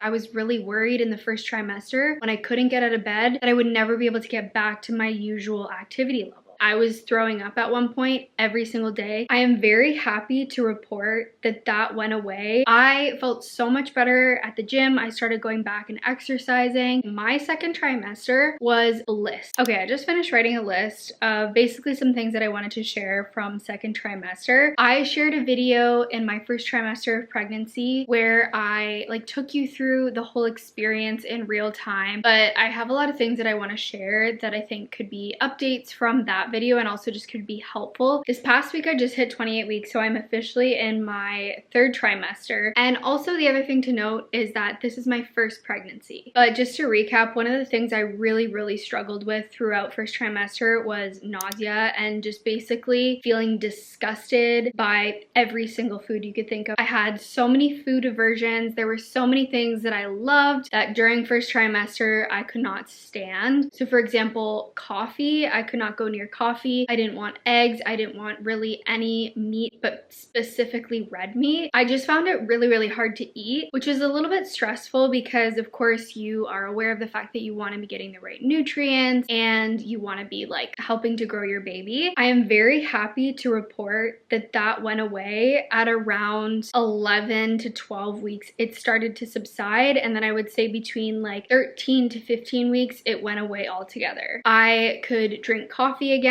I was really worried in the first trimester when I couldn't get out of bed that I would never be able to get back to my usual activity level. I was throwing up at one point every single day. I am very happy to report that that went away. I felt so much better at the gym. I started going back and exercising. My second trimester was bliss. Okay, I just finished writing a list of basically some things that I wanted to share from second trimester. I shared a video in my first trimester of pregnancy where I took you through the whole experience in real time, but I have a lot of things that I want to share that I think could be updates from that video and also just could be helpful. This past week I just hit 28 weeks, so I'm officially in my third trimester. And also the other thing to note is that this is my first pregnancy. But just to recap, one of the things I really struggled with throughout first trimester was nausea and just basically feeling disgusted by every single food you could think of. I had so many food aversions. There were so many things that I loved that during first trimester I could not stand. So for example, coffee, I could not go near coffee. I didn't want eggs. I didn't want really any meat, but specifically red meat. I just found it really hard to eat, which is a little bit stressful because of course you are aware of the fact that you want to be getting the right nutrients and you want to be helping to grow your baby. I am very happy to report that that went away at around 11 to 12 weeks. It started to subside, and then I would say between 13 to 15 weeks it went away altogether. I could drink coffee again.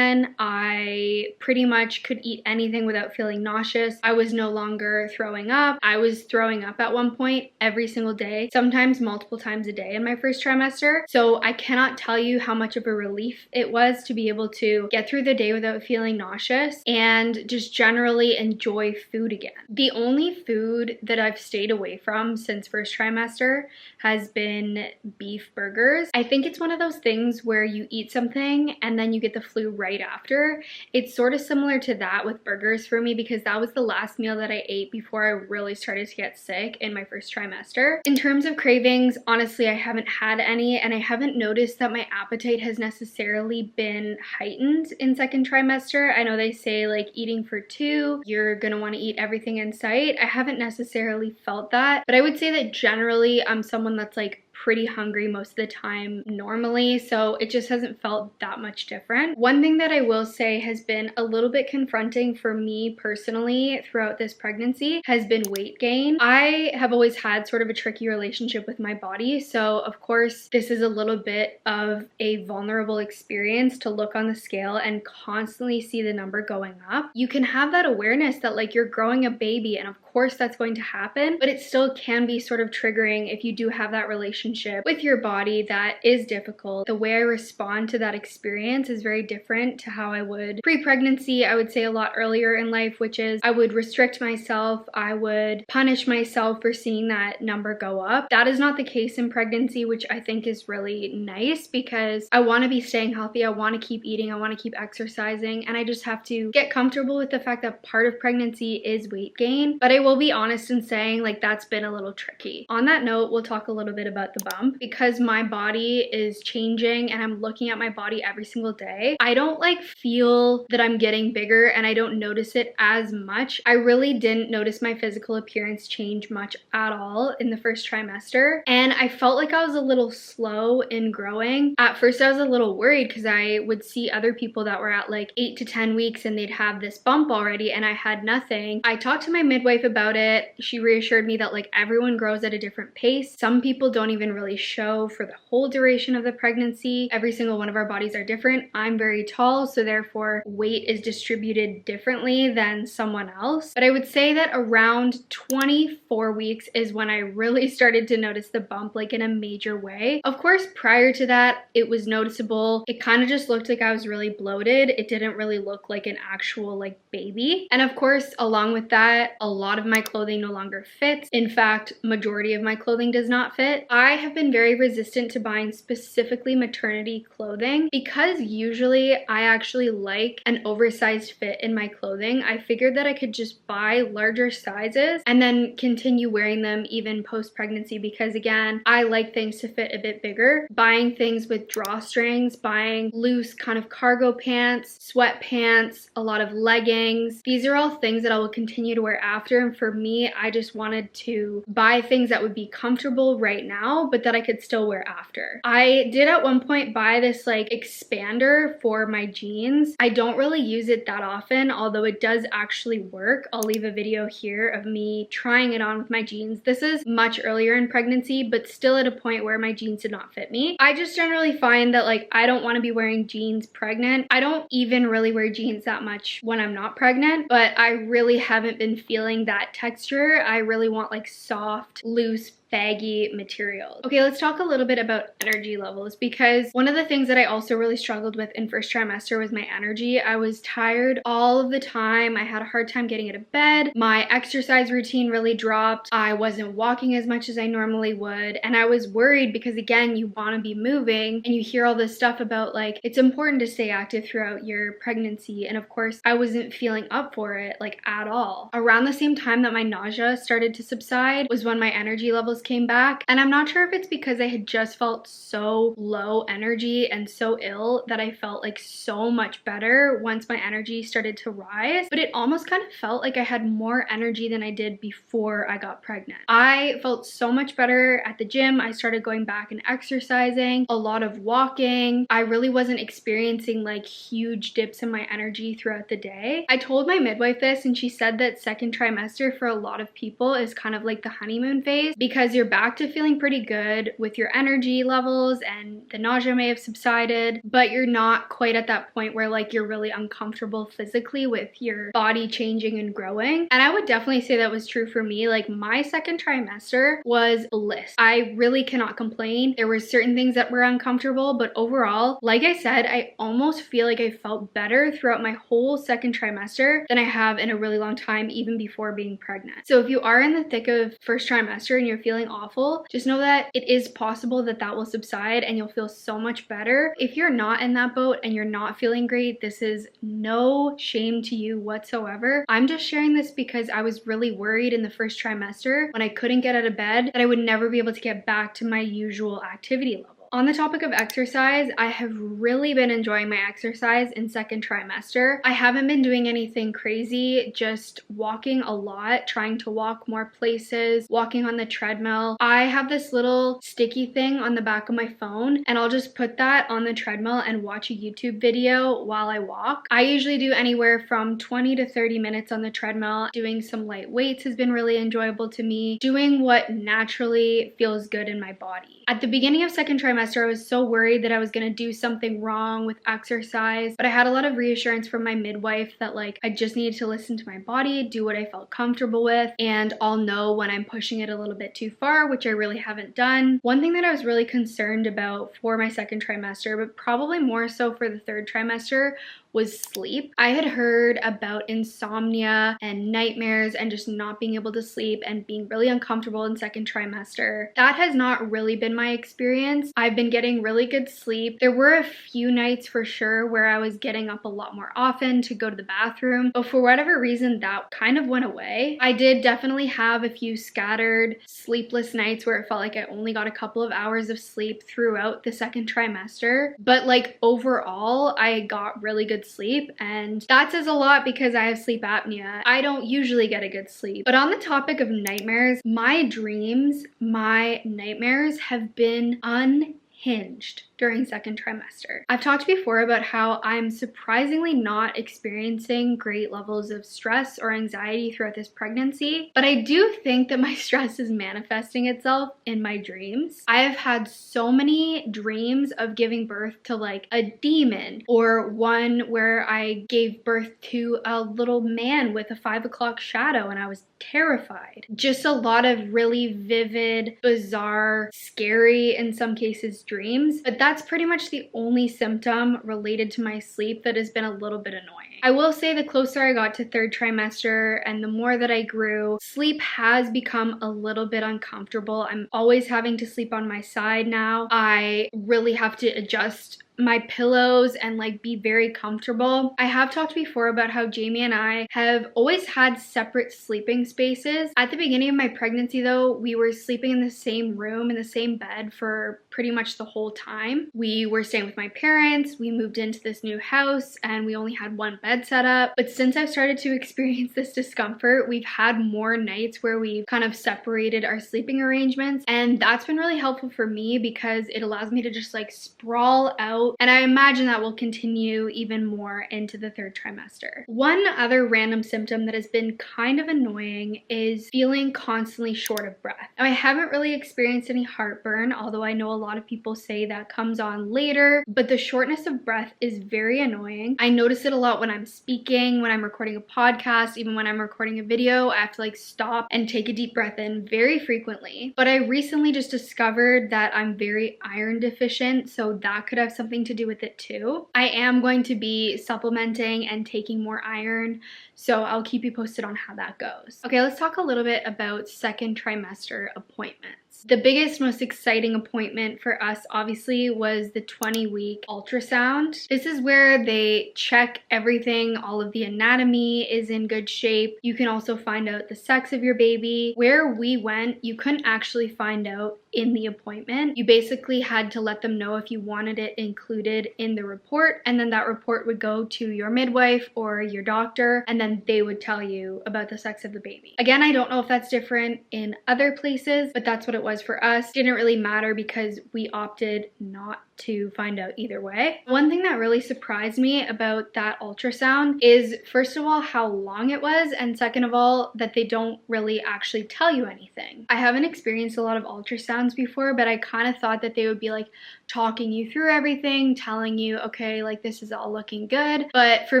I pretty much could eat anything without feeling nauseous. I was no longer throwing up. I was throwing up at one point every single day, sometimes multiple times a day in my first trimester. So I cannot tell you how much of a relief it was to be able to get through the day without feeling nauseous and just generally enjoy food again. The only food that I've stayed away from since first trimester has been beef burgers. I think it's one of those things where you eat something and then you get the flu right after. It's sort of similar to that with burgers for me because that was the last meal that I ate before I really started to get sick in my first trimester. In terms of cravings, honestly, I haven't had any, and I haven't noticed that my appetite has necessarily been heightened in second trimester. I know they say eating for two, you're gonna want to eat everything in sight. I haven't necessarily felt that, but I would say that generally I'm someone that's pretty hungry most of the time normally, so it just hasn't felt that much different. One thing that I will say has been a little bit confronting for me personally throughout this pregnancy has been weight gain. I have always had sort of a tricky relationship with my body, so of course this is a little bit of a vulnerable experience to look on the scale and constantly see the number going up. You can have that awareness that you're growing a baby, and of course that's going to happen, but it still can be sort of triggering if you do have that relationship with your body that is difficult. The way I respond to that experience is very different to how I would pre-pregnancy, I would say a lot earlier in life, which is I would restrict myself, I would punish myself for seeing that number go up. That is not the case in pregnancy, which I think is really nice because I want to be staying healthy, I want to keep eating, I want to keep exercising, and I just have to get comfortable with the fact that part of pregnancy is weight gain. But I will be honest in saying that's been a little tricky. On that note, we'll talk a little bit about the bump because my body is changing and I'm looking at my body every single day. I don't feel that I'm getting bigger and I don't notice it as much. I really didn't notice my physical appearance change much at all in the first trimester, and I felt like I was a little slow in growing. At first I was a little worried because I would see other people that were at 8 to 10 weeks and they'd have this bump already and I had nothing. I talked to my midwife about it. She reassured me that everyone grows at a different pace. Some people don't even really show for the whole duration of the pregnancy. Every single one of our bodies are different. I'm very tall, so therefore weight is distributed differently than someone else. But I would say that around 24 weeks is when I really started to notice the bump in a major way. Of course, prior to that, it was noticeable. It kind of just looked like I was really bloated. It didn't really look like an actual baby. And of course, along with that, a lot of my clothing no longer fits. In fact, majority of my clothing does not fit. I have been very resistant to buying specifically maternity clothing because usually I actually like an oversized fit in my clothing. I figured that I could just buy larger sizes and then continue wearing them even post-pregnancy because again, I like things to fit a bit bigger. Buying things with drawstrings, buying loose kind of cargo pants, sweatpants, a lot of leggings. These are all things that I will continue to wear after And for me, I just wanted to buy things that would be comfortable right now, but that I could still wear after. I did at one point buy this like expander for my jeans. I don't really use it that often, although it does actually work. I'll leave a video here of me trying it on with my jeans. This is much earlier in pregnancy, but still at a point where my jeans did not fit me. I just generally find that like I don't want to be wearing jeans pregnant. I don't even really wear jeans that much when I'm not pregnant, but I really haven't been feeling that texture. I really want like soft, loose, baggy materials. Okay, let's talk a little bit about energy levels, because one of the things that I also really struggled with in first trimester was my energy. I was tired all of the time. I had a hard time getting out of bed. My exercise routine really dropped. I wasn't walking as much as I normally would, and I was worried because again, you want to be moving and you hear all this stuff about like it's important to stay active throughout your pregnancy, and of course I wasn't feeling up for it like at all. Around the same time that my nausea started to subside was when my energy levels came back, and I'm not sure if it's because I had just felt so low energy and so ill that I felt like so much better once my energy started to rise, but it almost kind of felt like I had more energy than I did before I got pregnant. I felt so much better at the gym. I started going back and exercising, a lot of walking. I really wasn't experiencing like huge dips in my energy throughout the day. I told my midwife this, and she said that second trimester for a lot of people is kind of like the honeymoon phase, because you're back to feeling pretty good with your energy levels and the nausea may have subsided, but you're not quite at that point where like you're really uncomfortable physically with your body changing and growing. And I would definitely say that was true for me. Like my second trimester was bliss. I really cannot complain. There were certain things that were uncomfortable, but overall, like I said, I almost feel like I felt better throughout my whole second trimester than I have in a really long time, even before being pregnant. So if you are in the thick of first trimester and you're feeling awful, just know that it is possible that that will subside and you'll feel so much better. If you're not in that boat and you're not feeling great, this is no shame to you whatsoever. I'm just sharing this because I was really worried in the first trimester when I couldn't get out of bed that I would never be able to get back to my usual activity level. On the topic of exercise, I have really been enjoying my exercise in second trimester. I haven't been doing anything crazy, just walking a lot, trying to walk more places, walking on the treadmill. I have this little sticky thing on the back of my phone, and I'll just put that on the treadmill and watch a YouTube video while I walk. I usually do anywhere from 20 to 30 minutes on the treadmill. Doing some light weights has been really enjoyable to me, doing what naturally feels good in my body. At the beginning of second trimester, I was so worried that I was going to do something wrong with exercise, but I had a lot of reassurance from my midwife that like I just needed to listen to my body, do what I felt comfortable with, and I'll know when I'm pushing it a little bit too far, which I really haven't done. One thing that I was really concerned about for my second trimester, but probably more so for the third trimester, was sleep. I had heard about insomnia and nightmares and just not being able to sleep and being really uncomfortable in second trimester. That has not really been my experience. I've been getting really good sleep. There were a few nights for sure where I was getting up a lot more often to go to the bathroom, but for whatever reason that kind of went away. I did definitely have a few scattered sleepless nights where it felt like I only got a couple of hours of sleep throughout the second trimester, but like overall I got really good sleep, and that says a lot because I have sleep apnea. I don't usually get a good sleep. But on the topic of nightmares, my dreams, my nightmares have been unhinged during second trimester. I've talked before about how I'm surprisingly not experiencing great levels of stress or anxiety throughout this pregnancy, but I do think that my stress is manifesting itself in my dreams. I have had so many dreams of giving birth to like a demon, or one where I gave birth to a little man with a 5 o'clock shadow and I was terrified. Just a lot of really vivid, bizarre, scary, in some cases, dreams, but that's pretty much the only symptom related to my sleep that has been a little bit annoying. I will say the closer I got to third trimester and the more that I grew, sleep has become a little bit uncomfortable. I'm always having to sleep on my side now. I really have to adjust my pillows and like be very comfortable. I have talked before about how Jamie and I have always had separate sleeping spaces. At the beginning of my pregnancy though, we were sleeping in the same room, in the same bed for pretty much the whole time. We were staying with my parents, we moved into this new house, and we only had one bed set up. But since I've started to experience this discomfort, we've had more nights where we've kind of separated our sleeping arrangements, and that's been really helpful for me because it allows me to just like sprawl out, and I imagine that will continue even more into the third trimester. One other random symptom that has been kind of annoying is feeling constantly short of breath. Now, I haven't really experienced any heartburn, although I know a lot of people say that comes on later, but the shortness of breath is very annoying. I notice it a lot when I'm speaking, when I'm recording a podcast, even when I'm recording a video. I have to like stop and take a deep breath in very frequently. But I recently just discovered that I'm very iron deficient, so that could have something to do with it too. I am going to be supplementing and taking more iron, so I'll keep you posted on how that goes. Okay, let's talk a little bit about second trimester appointments. The biggest, most exciting appointment for us obviously was the 20-week ultrasound. This is where they check everything, all of the anatomy is in good shape. You can also find out the sex of your baby. Where we went, you couldn't actually find out in the appointment. You basically had to let them know if you wanted it included in the report, and then that report would go to your midwife or your doctor, and then they would tell you about the sex of the baby. Again, I don't know if that's different in other places, but that's what it was for us. Didn't really matter because we opted not to find out either way. One thing that really surprised me about that ultrasound is, first of all, how long it was, and second of all, that they don't really actually tell you anything. I haven't experienced a lot of ultrasounds before, but I kind of thought that they would be like talking you through everything, telling you, okay, like this is all looking good. But for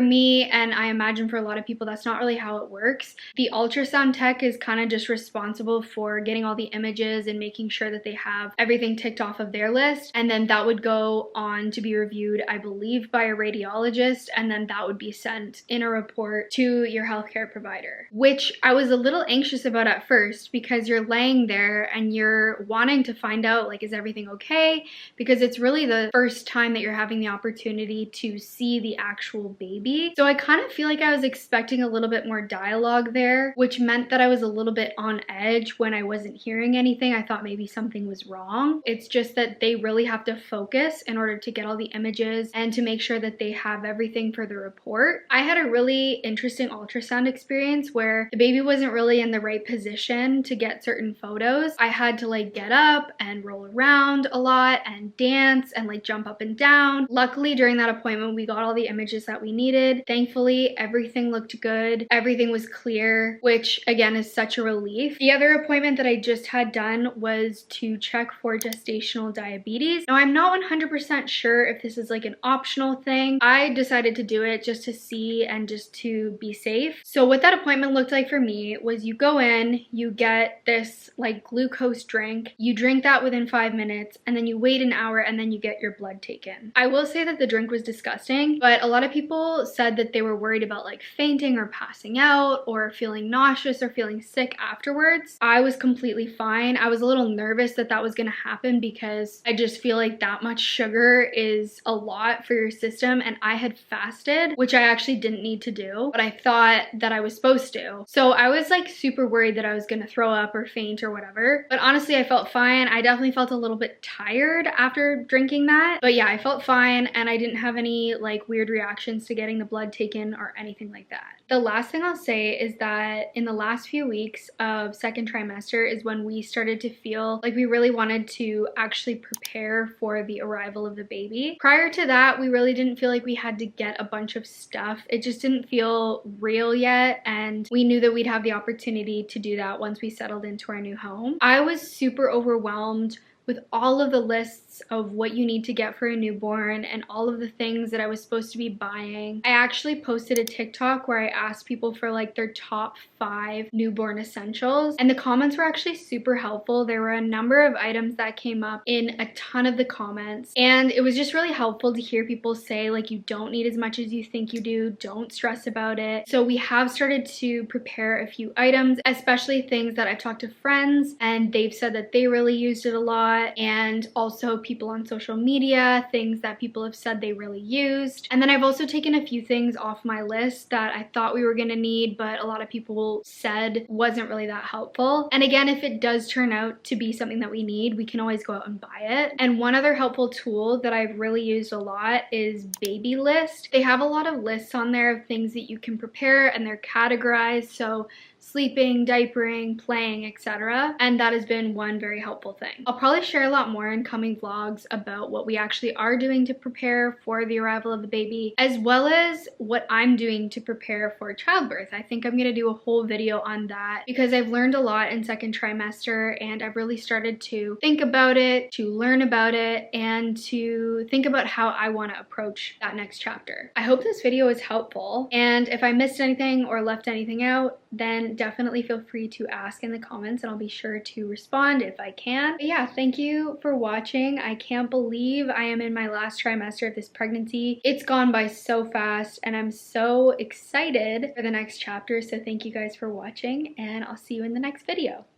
me, and I imagine for a lot of people, that's not really how it works. The ultrasound tech is kind of just responsible for getting all the images and making sure that they have everything ticked off of their list, and then that would go on to be reviewed, I believe, by a radiologist, and then that would be sent in a report to your healthcare provider, which I was a little anxious about at first because you're laying there and you're wanting to find out, like, is everything okay? Because it's really the first time that you're having the opportunity to see the actual baby. So I kind of feel like I was expecting a little bit more dialogue there, which meant that I was a little bit on edge when I wasn't hearing anything. I thought maybe something was wrong. It's just that they really have to focus in order to get all the images and to make sure that they have everything for the report. I had a really interesting ultrasound experience where the baby wasn't really in the right position to get certain photos. I had to like get up and roll around a lot and dance and like jump up and down. Luckily, during that appointment, we got all the images that we needed. Thankfully, everything looked good. Everything was clear, which again is such a relief. The other appointment that I just had done was to check for gestational diabetes. Now, I'm not 100% sure if this is like an optional thing. I decided to do it just to see and just to be safe. So what that appointment looked like for me was you go in, you get this like glucose drink, you drink that within 5 minutes, and then you wait an hour and then you get your blood taken. I will say that the drink was disgusting, but a lot of people said that they were worried about like fainting or passing out or feeling nauseous or feeling sick afterwards. I was completely fine. I was a little nervous that that was going to happen because I just feel like that much sugar is a lot for your system, and I had fasted, which I actually didn't need to do, but I thought that I was supposed to. So I was like super worried that I was going to throw up or faint or whatever, but honestly I felt fine. I definitely felt a little bit tired after drinking that, but yeah, I felt fine and I didn't have any like weird reactions to getting the blood taken or anything like that. The last thing I'll say is that in the last few weeks of second trimester is when we started to feel like we really wanted to actually prepare for the arrival of the baby. Prior to that, we really didn't feel like we had to get a bunch of stuff. It just didn't feel real yet, and we knew that we'd have the opportunity to do that once we settled into our new home. I was super overwhelmed with all of the lists of what you need to get for a newborn and all of the things that I was supposed to be buying. I actually posted a TikTok where I asked people for like their top 5 newborn essentials, and the comments were actually super helpful. There were a number of items that came up in a ton of the comments, and it was just really helpful to hear people say like, you don't need as much as you think you do, don't stress about it. So we have started to prepare a few items, especially things that I've talked to friends and they've said that they really used it a lot. lot, and also people on social media, things that people have said they really used. And then I've also taken a few things off my list that I thought we were gonna need, but a lot of people said wasn't really that helpful. And again, if it does turn out to be something that we need, we can always go out and buy it. And one other helpful tool that I've really used a lot is babylist. They have a lot of lists on there of things that you can prepare, and they're categorized, so sleeping, diapering, playing, etc. And that has been one very helpful thing. I'll probably share a lot more in coming vlogs about what we actually are doing to prepare for the arrival of the baby, as well as what I'm doing to prepare for childbirth. I think I'm gonna do a whole video on that because I've learned a lot in second trimester, and I've really started to think about it, to learn about it, and to think about how I want to approach that next chapter. I hope this video was helpful, and if I missed anything or left anything out, then definitely feel free to ask in the comments and I'll be sure to respond if I can. But yeah, thank you for watching. I can't believe I am in my last trimester of this pregnancy. It's gone by so fast and I'm so excited for the next chapter. So thank you guys for watching, and I'll see you in the next video.